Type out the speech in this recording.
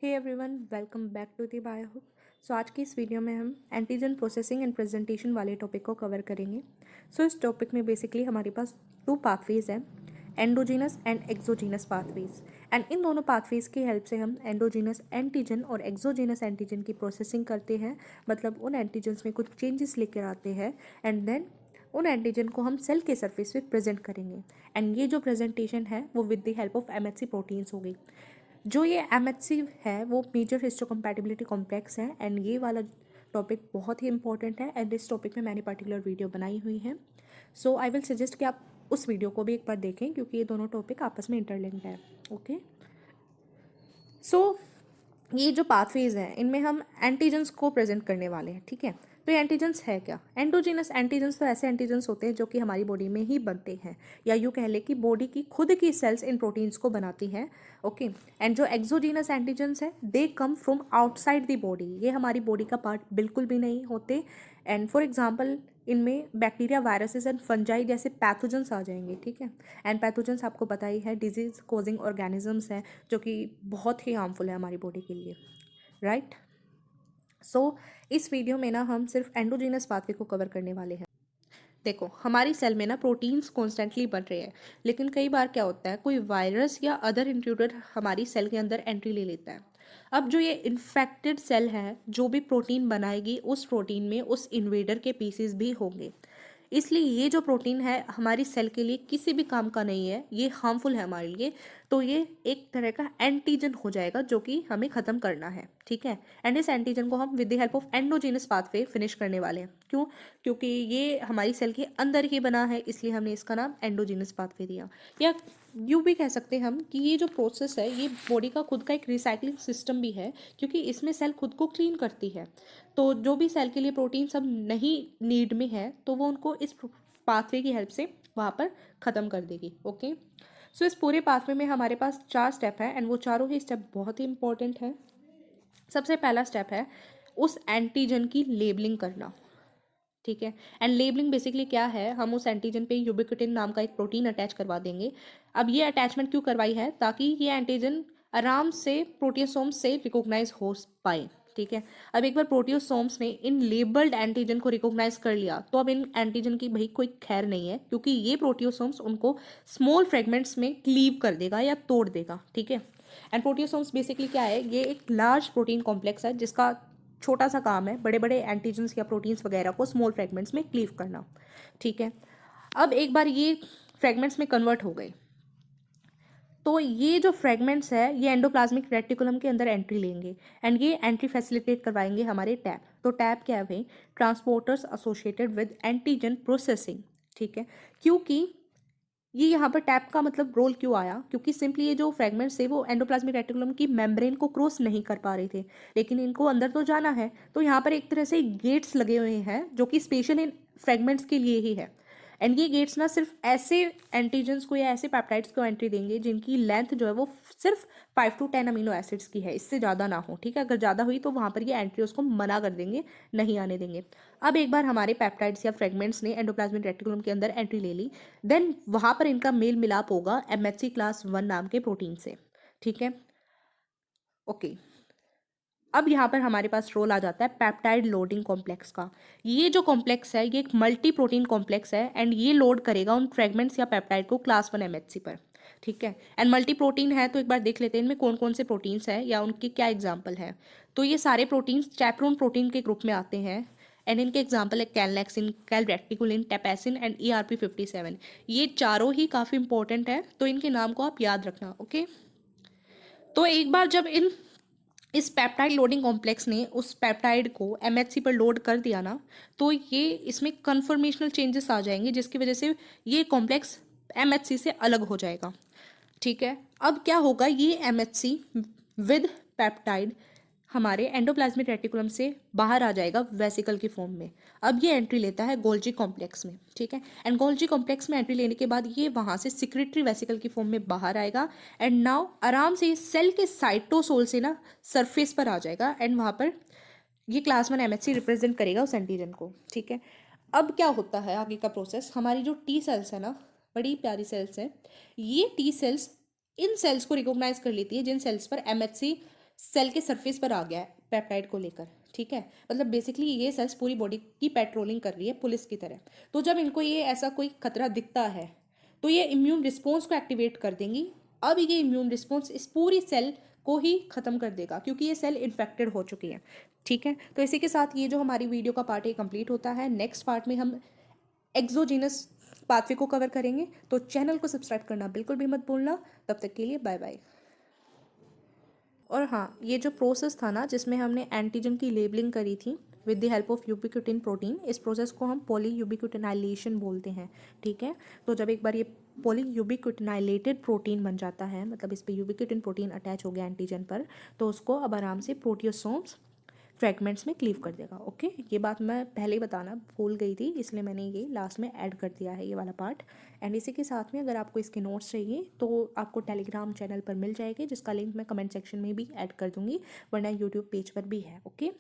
Hey everyone, welcome back to the bio. So आज की इस वीडियो में हम एंटीजन प्रोसेसिंग एंड प्रेजेंटेशन वाले टॉपिक को कवर करेंगे। इस टॉपिक में बेसिकली हमारे पास दो पाथवेज हैं, endogenous and exogenous pathways. And in दोनों पाथवेज की हेल्प से हम एंडोजीनस एंटीजन और एक्सोजीनस एंटीजन की प्रोसेसिंग करते हैं, मतलब उन एंटीजन्स में कुछ चेंजेस लेकर आते हैं एंड देन उन एंटीजन को हम सेल के सरफेस पे प्रेजेंट करेंगे। एंड ये जो प्रेजेंटेशन है वो with the help of MHC proteins होगी। जो ये एमएचसी है वो मेजर हिस्टोकम्पैटिबिलिटी कॉम्प्लेक्स है एंड ये वाला टॉपिक बहुत ही इंपॉर्टेंट है एंड इस टॉपिक में मैंने पर्टिकुलर वीडियो बनाई हुई है। सो आई विल सजेस्ट कि आप उस वीडियो को भी एक बार देखें क्योंकि ये दोनों टॉपिक आपस में इंटरलिंक्ड है। ओके, सो ये जो पाथवेज हैं इनमें हम एंटीजन्स को प्रेजेंट करने वाले हैं। ठीक है, तो ये एंटीजन्स है क्या? एंडोजीनस एंटीजन्स तो ऐसे एंटीजन्स होते हैं जो कि हमारी बॉडी में ही बनते हैं, या यूँ कह ले कि बॉडी की खुद की सेल्स इन प्रोटीन्स को बनाती हैं। ओके, एंड जो एक्सोजीनस एंटीजन्स है they come from outside the body, ये हमारी बॉडी का पार्ट बिल्कुल भी नहीं होते। एंड फॉर एग्जाम्पल इनमें बैक्टीरिया, वायरसेस एंड फंजाई जैसे पैथोजेंस आ जाएंगे। ठीक है, एंड पैथोजेंस आपको पता ही है डिजीज कोजिंग ऑर्गेनिजम्स हैं जो कि बहुत ही हार्मफुल है हमारी बॉडी के लिए, राइट। सो इस वीडियो में ना हम सिर्फ एंडोजीनस पाथवे को कवर करने वाले हैं। देखो, हमारी सेल में ना प्रोटीन्स कॉन्स्टेंटली बन रहे हैं, लेकिन कई बार क्या होता है कोई वायरस या अदर इंट्रूडर हमारी सेल के अंदर एंट्री ले लेता है। अब जो ये इन्फेक्टेड सेल है जो भी प्रोटीन बनाएगी उस प्रोटीन में उस इन्वेडर के पीसेस भी होंगे। इसलिए ये जो प्रोटीन है हमारी सेल के लिए किसी भी काम का नहीं है, ये हार्मफुल है हमारे लिए। तो ये एक तरह का एंटीजन हो जाएगा जो कि हमें ख़त्म करना है। ठीक है, एंड इस एंटीजन को हम with the help of endogenous pathway finish करने वाले हैं। क्यों? क्योंकि ये हमारी सेल के अंदर ही बना है, इसलिए हमने इसका नाम एंडोजीनस पाथवे दिया। या यूँ भी कह सकते हैं हम कि ये जो प्रोसेस है ये बॉडी का खुद का एक रिसाइकलिंग सिस्टम भी है, क्योंकि इसमें सेल खुद को क्लीन करती है। तो जो भी सेल के लिए प्रोटीन सब नहीं नीड में है तो वो उनको इस पाथवे की हेल्प से वहाँ पर ख़त्म कर देगी। ओके, सो इस पूरे पाथवे में हमारे पास 4 स्टेप है एंड वो चारों ही स्टेप बहुत ही इंपॉर्टेंट है। सबसे पहला स्टेप है उस एंटीजन की लेबलिंग करना। ठीक है, एंड लेबलिंग बेसिकली क्या है, हम उस एंटीजन पे यूबिक्विटिन नाम का एक प्रोटीन अटैच करवा देंगे। अब ये अटैचमेंट क्यों करवाई है? ताकि ये एंटीजन आराम से प्रोटियोसोम्स से रिकॉग्नाइज हो पाए। ठीक है, अब एक बार प्रोटियोसोम्स ने इन लेबल्ड एंटीजन को रिकॉग्नाइज कर लिया तो अब इन एंटीजन की भाई कोई खैर नहीं है, क्योंकि ये प्रोटियोसोम्स उनको स्मॉल फ्रेगमेंट्स में क्लीव कर देगा या तोड़ देगा। ठीक है, एंड प्रोटियोसोम्स बेसिकली क्या है, ये एक लार्ज प्रोटीन कॉम्प्लेक्स है जिसका छोटा सा काम है बड़े बड़े एंटीजन्स या प्रोटीन्स वगैरह को स्मॉल फ्रेगमेंट्स में क्लीव करना। ठीक है, अब एक बार ये फ्रेगमेंट्स में कन्वर्ट हो गए तो ये जो फ्रेगमेंट्स है ये एंडोप्लाज्मिक रेटिकुलम के अंदर एंट्री लेंगे एंड ये एंट्री फैसिलिटेट करवाएंगे हमारे टैब। तो टैब क्या है भाई? Transporters associated with antigen processing. ठीक है, क्योंकि ये यहाँ पर टैप का मतलब रोल क्यों आया? क्योंकि सिंपली ये जो फ्रेगमेंट्स थे वो एंडोप्लाज्मिक रेटिकुलम की मेम्ब्रेन को क्रॉस नहीं कर पा रहे थे, लेकिन इनको अंदर तो जाना है। तो यहाँ पर एक तरह से गेट्स लगे हुए हैं जो कि स्पेशल इन फ्रेगमेंट्स के लिए ही है। एंड ये गेट्स ना सिर्फ ऐसे एंटीजन्स को या ऐसे पेप्टाइड्स को एंट्री देंगे जिनकी लेंथ जो है वो सिर्फ 5 to 10 अमीनो एसिड्स की है, इससे ज़्यादा ना हो। ठीक है, अगर ज़्यादा हुई तो वहाँ पर ये एंट्री उसको मना कर देंगे, नहीं आने देंगे। अब एक बार हमारे पेप्टाइड्स या फ्रेगमेंट्स ने एंडोप्लाज्मिक रेटिकुलम के अंदर एंट्री ले ली, देन वहाँ पर इनका मेल मिलाप होगा एमएचसी क्लास 1 नाम के प्रोटीन से। ठीक है, ओके। अब यहाँ पर हमारे पास रोल आ जाता है पेप्टाइड लोडिंग कॉम्प्लेक्स का। ये जो कॉम्प्लेक्स है ये एक मल्टी प्रोटीन कॉम्प्लेक्स है एंड ये लोड करेगा उन फ्रेगमेंट्स या पेप्टाइड को क्लास 1 एमएचसी पर। ठीक है, एंड मल्टी प्रोटीन है तो एक बार देख लेते हैं इनमें कौन कौन से प्रोटीन्स हैं या उनके क्या एग्जाम्पल है। तो ये सारे प्रोटीन्स चैपरोन प्रोटीन के ग्रुप में आते हैं एंड इनके एग्जाम्पल है कैलनेक्सिन, कैलरेक्टिकुलिन, टेपेसिन एंड ERP57। ये चारों ही काफ़ी इंपॉर्टेंट है तो इनके नाम को आप याद रखना। ओके, तो एक बार जब इस पेप्टाइड लोडिंग कॉम्प्लेक्स ने उस पेप्टाइड को एमएचसी पर लोड कर दिया ना, तो ये इसमें कन्फर्मेशनल चेंजेस आ जाएंगे जिसकी वजह से ये कॉम्प्लेक्स एमएचसी से अलग हो जाएगा। ठीक है, अब क्या होगा, ये एमएचसी विद पेप्टाइड हमारे एंडोप्लाज्मिक रेटिकुलम से बाहर आ जाएगा वेसिकल की फॉर्म में। अब ये एंट्री लेता है गोल्जी कॉम्प्लेक्स में। ठीक है, एंड गोल्जी कॉम्प्लेक्स में एंट्री लेने के बाद ये वहाँ से सिक्रेटरी वेसिकल की फॉर्म में बाहर आएगा एंड नाउ आराम से सेल के साइटोसोल से ना सरफेस पर आ जाएगा एंड वहाँ पर ये क्लास 1 एमएचसी रिप्रेजेंट करेगा उस एंटीजन को। ठीक है, अब क्या होता है आगे का प्रोसेस, हमारी जो टी सेल्स है ना, बड़ी प्यारी सेल्स हैं, ये टी सेल्स इन सेल्स को रिकॉग्नाइज कर लेती है जिन सेल्स पर एमएचसी सेल के सरफेस पर आ गया है पेप्टाइड को लेकर, ठीक है। मतलब बेसिकली ये सेल्स पूरी बॉडी की पेट्रोलिंग कर रही है पुलिस की तरह। तो जब इनको ये ऐसा कोई खतरा दिखता है तो ये इम्यून रिस्पॉन्स को एक्टिवेट कर देंगी। अब ये इम्यून रिस्पॉन्स इस पूरी सेल को ही खत्म कर देगा क्योंकि ये सेल इन्फेक्टेड हो चुकी है, ठीक है। तो इसी के साथ ये जो हमारी वीडियो का पार्ट ये कंप्लीट होता है। नेक्स्ट पार्ट में हम एक्सोजीनस पाथवे को कवर करेंगे। तो चैनल को सब्सक्राइब करना बिल्कुल भी मत भूलना। तब तक के लिए बाय बाय। और हाँ, ये जो प्रोसेस था ना जिसमें हमने एंटीजन की लेबलिंग करी थी with the help of ubiquitin protein, इस प्रोसेस को हम पॉली यूबिक्यूटिनाइलेशन बोलते हैं, ठीक है। तो जब एक बार ये पॉली यूबिक्यूटिनाइलेटेड प्रोटीन बन जाता है, मतलब इस पर यूबिक्यूटिन प्रोटीन अटैच हो गया एंटीजन पर, तो उसको अब आराम से प्रोटियोसोम्स फ्रेगमेंट्स में क्लीव कर देगा। ओके, ये बात मैं पहले ही बताना भूल गई थी, इसलिए मैंने ये लास्ट में ऐड कर दिया है ये वाला पार्ट। एंड इसी के साथ में अगर आपको इसके नोट्स चाहिए तो आपको टेलीग्राम चैनल पर मिल जाएगी, जिसका लिंक मैं कमेंट सेक्शन में भी ऐड कर दूंगी, वरना यूट्यूब पेज पर भी है। ओके,